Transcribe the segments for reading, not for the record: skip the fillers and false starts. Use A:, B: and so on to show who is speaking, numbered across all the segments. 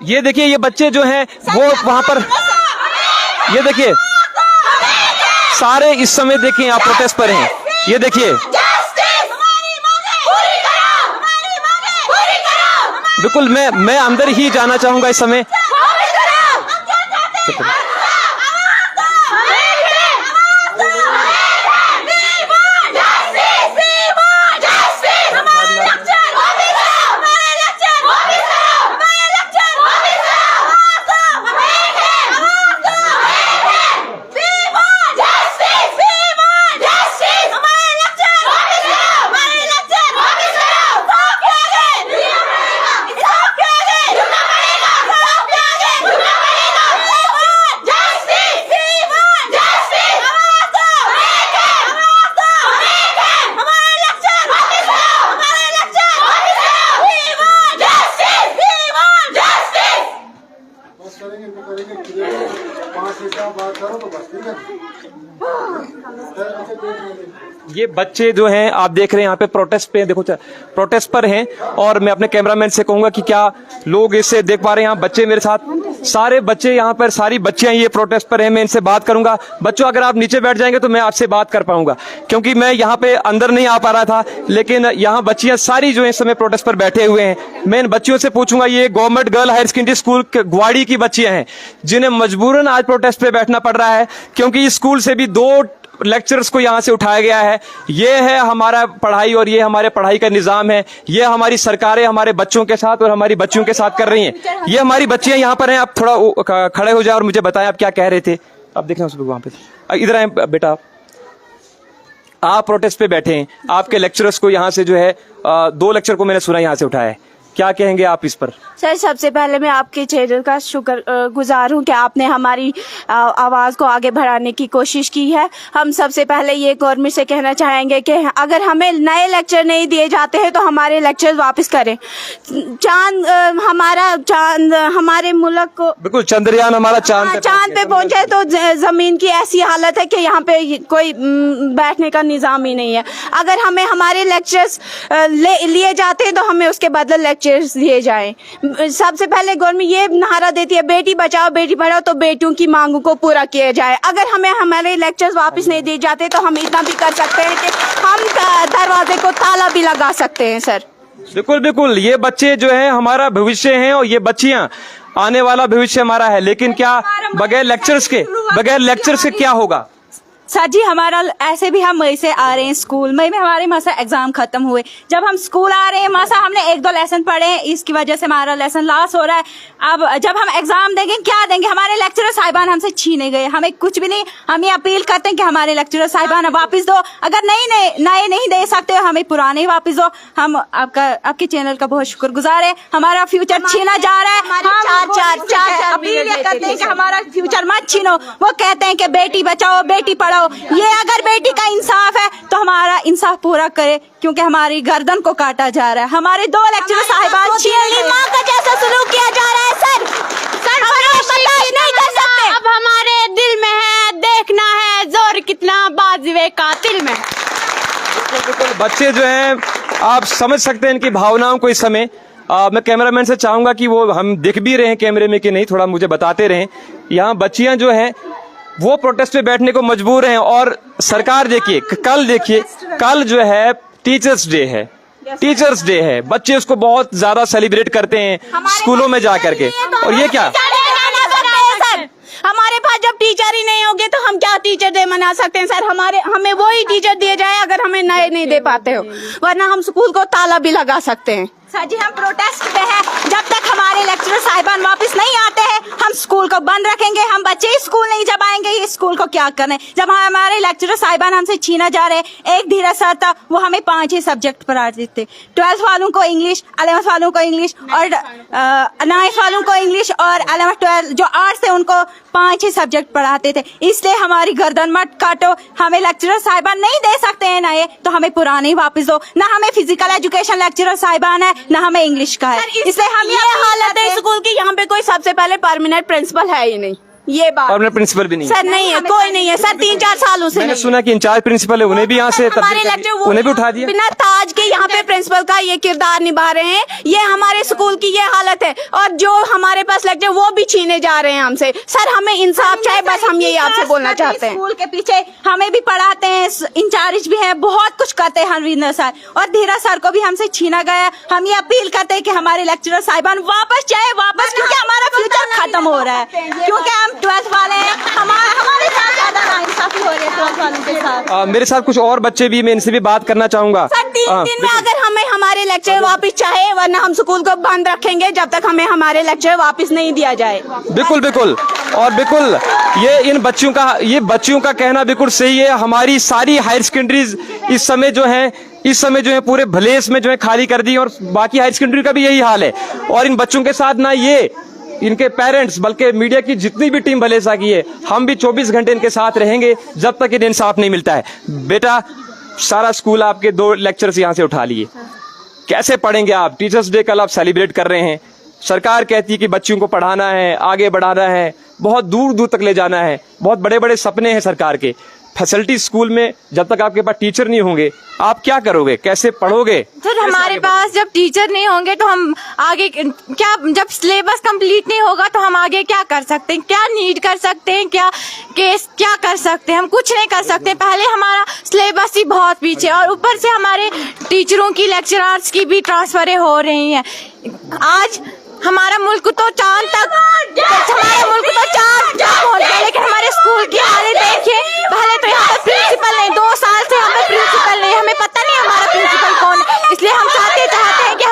A: ये देखिए ये बच्चे जो हैं वो वहां पर, ये देखिए सारे इस समय देखिए आप प्रोटेस्ट पर हैं। ये देखिए बिल्कुल मैं अंदर ही जाना चाहूंगा इस समय। ये बच्चे जो हैं आप देख रहे हैं यहाँ पे प्रोटेस्ट पे, देखो प्रोटेस्ट पर हैं। और मैं अपने कैमरामैन से कहूंगा कि क्या लोग इसे देख पा रहे हैं। यहाँ बच्चे मेरे साथ, सारे बच्चे यहाँ पर, सारी बच्चियां ये प्रोटेस्ट पर हैं। मैं इनसे बात करूंगा। बच्चों अगर आप नीचे बैठ जाएंगे तो मैं आपसे बात कर पाऊंगा, क्योंकि मैं यहाँ पे अंदर नहीं आ पा रहा था। लेकिन यहाँ बच्चियां सारी जो है इस समय प्रोटेस्ट पर बैठे हुए हैं। मैं इन बच्चियों से पूछूंगा, ये government girl higher secondary school Gwadi की बच्चियां हैं जिन्हें मजबूरन आज प्रोटेस्ट पे बैठना पड़ रहा है, क्योंकि इस स्कूल से भी 2 लेक्चरर्स को यहां से उठाया गया है। ये है हमारा पढ़ाई और ये हमारे पढ़ाई का निजाम है। ये हमारी सरकारें हमारे बच्चों के साथ और हमारी बच्चियों के साथ कर रही हैं। ये हमारी बच्चियां यहां पर हैं। आप थोड़ा खड़े हो जाए और मुझे बताएं आप क्या कह रहे थे। आप देखें उसको वहां पे, इधर आए बेटा। आप प्रोटेस्ट पे बैठे हैं, आपके लेक्चरर्स को यहां से जो है 2 लेक्चर को मैंने सुना यहां से उठाया है। क्या कहेंगे आप इस पर?
B: सर सबसे पहले मैं आपके चैनल का शुक्र गुजार हूँ कि आपने हमारी आवाज़ को आगे बढ़ाने की कोशिश की है। हम सबसे पहले ये गवर्नमेंट से कहना चाहेंगे कि अगर हमें नए लेक्चर नहीं दिए जाते हैं तो हमारे लेक्चर वापस करें। चांद हमारे मुल्क को, बिल्कुल
A: चंद्रयान हमारा चांद
B: पे पहुंचे तो जमीन की ऐसी हालत है कि यहाँ पे कोई बैठने का निज़ाम ही नहीं है। अगर हमें हमारे लेक्चर्स लिए जाते हैं तो हमें उसके बदले लेक्चर्स दिए जाएं। सबसे पहले गवर्नमेंट ये नारा देती है बेटी बचाओ बेटी पढ़ाओ, तो बेटियों की मांगों को पूरा किया जाए। अगर हमें हमारे लेक्चर्स वापस नहीं दिए जाते तो हम इतना भी कर सकते हैं कि हम दरवाजे को ताला भी लगा सकते हैं। सर
A: बिल्कुल बिल्कुल, ये बच्चे जो है हमारा भविष्य हैं और ये बच्चियां आने वाला भविष्य हमारा है। लेकिन क्या बगैर लेक्चर्स के क्या होगा?
C: सर जी हमारा ऐसे भी हम मई से आ रहे हैं स्कूल। मई में हमारे मासा एग्जाम खत्म हुए, जब हम स्कूल आ रहे हैं मासा हमने 1-2 लेसन पढ़े हैं, इसकी वजह से हमारा लेसन लॉस हो रहा है। अब जब हम एग्जाम देंगे क्या देंगे? हमारे लेक्चरर साहिबान हमसे छीने गए, हमें कुछ भी नहीं। हम ये अपील करते हैं कि हमारे लेक्चरर साहिबान वापस दो। अगर नए नहीं दे सकते हो हमें पुराने वापस दो। हम आपके चैनल का बहुत शुक्रगुजार है। हमारा फ्यूचर छीना जा रहा है। हम अपील करते हैं कि हमारा फ्यूचर मत छीनो। वो कहते हैं कि बेटी बचाओ बेटी पढ़ाओ। ये अगर बेटी का इंसाफ है तो हमारा इंसाफ पूरा करे, क्योंकि हमारी गर्दन को काटा जा रहा है। हमारे 2 लेक्चरर साहिबान माँ का जैसा सलूक किया जा रहा है। सर बर्दाश्त नहीं कर सकते।
D: अब हमारे दिल में है, देखना है जोर कितना बाजुए कातिल में है।
A: बिल्कुल बच्चे जो हैं आप समझ सकते हैं इनकी भावनाओं को। इस समय मैं कैमरामैन से चाहूंगा कि वो हम दिख भी रहे हैं कैमरे में कि नहीं, थोड़ा मुझे बताते रहें। यहाँ बच्चियां जो हैं वो प्रोटेस्ट पे बैठने को मजबूर हैं। और सरकार देखिए कल जो है टीचर्स डे है। बच्चे उसको बहुत ज्यादा सेलिब्रेट करते हैं स्कूलों में जा करके। और ये क्या
B: हमारे पास जब टीचर ही नहीं होंगे तो हम क्या टीचर डे मना सकते हैं? सर हमें वही टीचर दिए जाए अगर हमें नए नहीं दे पाते हो, वरना हम स्कूल को ताला भी लगा सकते हैं।
C: सर जी हम प्रोटेस्ट पे हैं। जब तक हमारे लेक्चरर साहिबान वापस नहीं आते हैं हम स्कूल को बंद रखेंगे। हम बच्चे स्कूल नहीं जब आएंगे ये स्कूल को क्या करें? जब हमारे लेक्चरर साहिबान हमसे छीना जा रहे हैं। एक धीरज सर था, वो हमें 5 ही सब्जेक्ट पढ़ाते थे। 12th वालों को इंग्लिश, 11th वालों को इंग्लिश और 9th वालों को इंग्लिश और 11th 12 जो आर्ट्स थे उनको 5 ही सब्जेक्ट पढ़ाते थे। इसलिए हमारी गर्दन मत काटो। हमें लेक्चरर साहिबान नहीं दे सकते हैं नए, तो हमें पुराने ही वापस दो। ना हमें फिजिकल एजुकेशन लेक्चरर साहिबान है ना हमें इंग्लिश का है। इसलिए हम
B: ये हालत है स्कूल की, यहाँ पे कोई सबसे पहले परमानेंट प्रिंसिपल है ही नहीं। ये बात
A: परमानेंट प्रिंसिपल भी नहीं है?
B: सर नहीं है, कोई नहीं है सर, 3-4 सालों से
A: मैंने
B: नहीं।
A: सुना कि इंचार्ज प्रिंसिपल है, उन्हें भी यहाँ से
B: हमारे
A: तब्दील कर
B: लेक्चर
A: दिया,
B: वो
A: उन्हें भी उठा दिया।
B: बिना ताज के यहाँ पे प्रिंसिपल का ये किरदार निभा रहे हैं। ये हमारे स्कूल की ये हालत है, और जो हमारे पास लेक्चर वो भी छीने जा रहे हैं हमसे। सर हमें इंसाफ चाहिए, बस हम यही आपसे बोलना चाहते हैं।
C: स्कूल के पीछे हमें भी पढ़ाते हैं, इंचार्ज भी हैं, बहुत कुछ करते हैं हरविंदर सर, और धीरज सर को भी हमसे छीना गया। हम ये अपील करते हैं कि हमारे लेक्चरर साहिबान वापस जाए, वापस, क्योंकि हमारा फ्यूचर खत्म हो रहा है, क्योंकि हम 12th वाले हैं, हमारे साथ ज्यादा नाइंसाफी हो रही है 12th वालों के साथ।
A: मेरे साथ कुछ और बच्चे भी, मैं इनसे भी बात करना चाहूंगा।
B: सर 3 दिन में अगर हमें हमारे लेक्चर वापस चाहे, वरना हम स्कूल को बंद रखेंगे जब तक हमें हमारे लेक्चर वापस नहीं दिया जाए।
A: बिल्कुल बिल्कुल, और बिल्कुल ये बच्चियों का कहना बिल्कुल सही है। हमारी सारी हायर सेकेंडरीज इस समय जो है पूरे भलेस में जो है खाली कर दी, और बाकी हायर सेकेंडरी का भी यही हाल है। और इन बच्चों के साथ ना ये इनके पेरेंट्स, बल्कि मीडिया की जितनी भी टीम भलेसा की है, हम भी 24 घंटे इनके साथ रहेंगे जब तक इन्हें इंसाफ नहीं मिलता है। बेटा, सारा स्कूल आपके 2 लेक्चर्स यहाँ से उठा लिए, कैसे पढ़ेंगे आप? टीचर्स डे कल आप सेलिब्रेट कर रहे हैं, सरकार कहती है कि बच्चियों को पढ़ाना है, आगे बढ़ाना है, बहुत दूर दूर तक ले जाना है, बहुत बड़े बड़े सपने हैं सरकार के। फैसिलिटी स्कूल में जब तक आपके पास टीचर नहीं होंगे, आप क्या करोगे, कैसे पढ़ोगे?
E: सर हमारे पास जब टीचर नहीं होंगे तो हम आगे क्या, जब सिलेबस कंप्लीट नहीं होगा तो हम आगे क्या कर सकते हैं, क्या नीड कर सकते हैं, क्या केस क्या कर सकते हैं? हम कुछ नहीं कर सकते। पहले हमारा सिलेबस ही बहुत पीछे, और ऊपर से हमारे टीचरों की, लेक्चरर्स की भी ट्रांसफरें हो रही हैं। आज हमारा मुल्क तो चांद तक पहुंच गया, लेकिन हमारे स्कूल की हालत देखिए। पहले तो यहाँ पे प्रिंसिपल नहीं, 2 साल से यहाँ पे प्रिंसिपल नहीं, हमें पता नहीं हमारा प्रिंसिपल कौन है। इसलिए हम चाहते हैं कि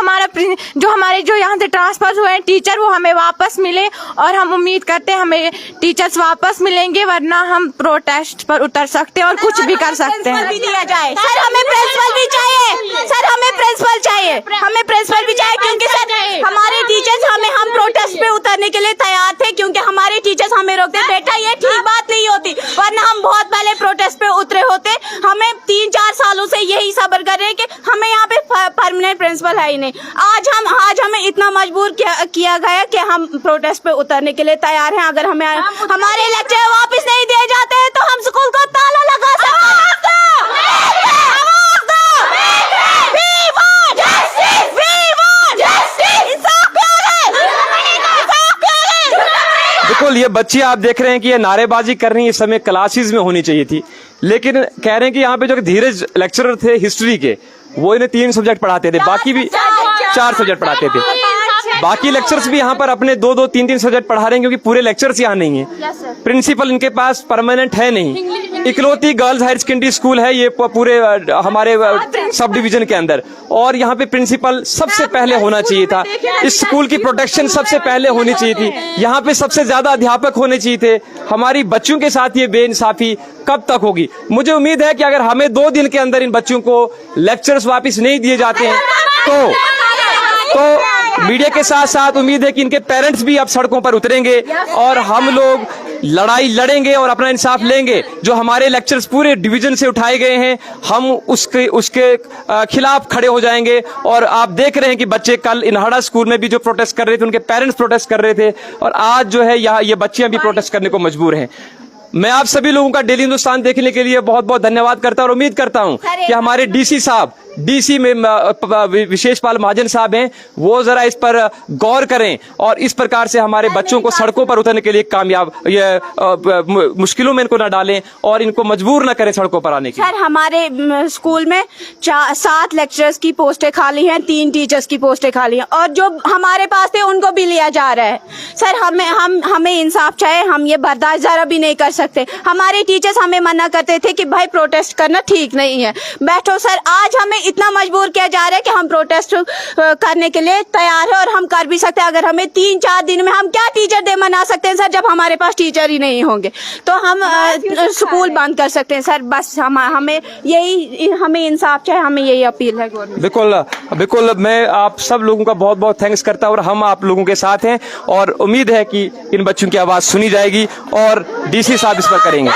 E: हमारे जो यहाँ से ट्रांसफर हुए हैं टीचर, वो हमें वापस मिले, और हम उम्मीद करते हैं हमें टीचर्स वापस मिलेंगे, वरना हम प्रोटेस्ट पर उतर सकते हैं और कुछ भी कर सकते हैं।
B: दिया जाए सर, हमें प्रिंसिपल भी चाहिए सर, हमें प्रिंसिपल चाहिए, हमें प्रिंसिपल भी चाहिए, क्योंकि सर हमारे टीचर्स हम प्रोटेस्ट पे उतरने के लिए तैयार थे, क्योंकि हमारे टीचर्स हमें रोकते, बेटा ये ठीक बात नहीं होती, वरना हम बहुत पहले प्रोटेस्ट पे उतरे होते। हमें 3-4 सालों से यही सब्र कर रहे हैं कि हमें यहाँ पे परमानेंट प्रिंसिपल है ही नहीं। आज हमें इतना मजबूर किया गया कि हम प्रोटेस्ट पे उतरने के लिए तैयार हैं। अगर हमें हमारे लेक्चर वापस नहीं दिए जाते हैं तो हम स्कूल को ताला लगा सकते हैं।
A: बिल्कुल, ये बच्ची आप देख रहे हैं कि ये नारेबाजी कर रही है, इस समय क्लासेस में होनी चाहिए थी, लेकिन कह रहे हैं कि यहाँ पे जो धीरज लेक्चरर थे हिस्ट्री के, वो इन्हें 3 सब्जेक्ट पढ़ाते थे, बाकी भी 4 सब्जेक्ट पढ़ाते थे। बाकी लेक्चर्स भी यहाँ पर अपने 2-2, 3-3 सब्जेक्ट पढ़ा रहे हैं, क्योंकि पूरे लेक्चर्स यहाँ नहीं है। प्रिंसिपल इनके पास परमानेंट है नहीं। इकलौती गर्ल्स हायर सेकेंडरी स्कूल है ये पूरे हमारे सब डिवीजन के अंदर, और यहाँ पे प्रिंसिपल सबसे पहले होना चाहिए था। इस स्कूल की प्रोटेक्शन सबसे पहले होनी चाहिए थी, यहाँ पे सबसे ज्यादा अध्यापक होने चाहिए थे। हमारी बच्चों के साथ ये बेइंसाफी कब तक होगी? मुझे उम्मीद है कि अगर हमें 2 दिन के अंदर इन बच्चों को लेक्चर्स वापिस नहीं दिए जाते हैं तो मीडिया के साथ साथ उम्मीद है कि इनके पेरेंट्स भी अब सड़कों पर उतरेंगे, और हम लोग लड़ाई लड़ेंगे और अपना इंसाफ लेंगे। जो हमारे लेक्चर्स पूरे डिवीजन से उठाए गए हैं, हम उसके खिलाफ खड़े हो जाएंगे। और आप देख रहे हैं कि बच्चे कल इन्हाड़ा स्कूल में भी जो प्रोटेस्ट कर रहे थे, उनके पेरेंट्स प्रोटेस्ट कर रहे थे, और आज जो है यहाँ ये बच्चियां भी प्रोटेस्ट करने को मजबूर हैं। मैं आप सभी लोगों का डेली हिंदुस्तान देखने के लिए बहुत बहुत धन्यवाद करता हूं, और उम्मीद करता हूं कि हमारे डीसी साहब, डीसी में विशेष पाल महाजन साहब हैं, वो जरा इस पर गौर करें और इस प्रकार से हमारे बच्चों को सड़कों पर उतरने के लिए कामयाब, ये मुश्किलों में इनको न डालें और इनको मजबूर न करें सड़कों पर आने की।
B: सर हमारे स्कूल में 7 लेक्चरर्स की पोस्टें खाली हैं, 3 टीचर्स की पोस्टें खाली हैं, और जो हमारे पास थे उनको भी लिया जा रहा है। सर हमें इंसाफ चाहिए, हम ये बर्दाश्त जरा भी नहीं कर सकते। हमारे टीचर्स हमें मना करते थे कि भाई प्रोटेस्ट करना ठीक नहीं है, बैठो। सर आज हमें इतना मजबूर किया जा रहा है कि हम प्रोटेस्ट करने के लिए तैयार है, और हम कर भी सकते हैं। अगर हमें 3-4 दिन में हम क्या टीचर डे मना सकते हैं सर, जब हमारे पास टीचर ही नहीं होंगे तो हम स्कूल बंद कर सकते हैं। सर बस हमें इंसाफ चाहिए, हमें यही अपील है गवर्नमेंट।
A: बिल्कुल मैं आप सब लोगों का बहुत बहुत थैंक्स करता हूं, और हम आप लोगों के साथ हैं, और उम्मीद है कि इन बच्चों की आवाज सुनी जाएगी और डीसी साहब इस पर करेंगे।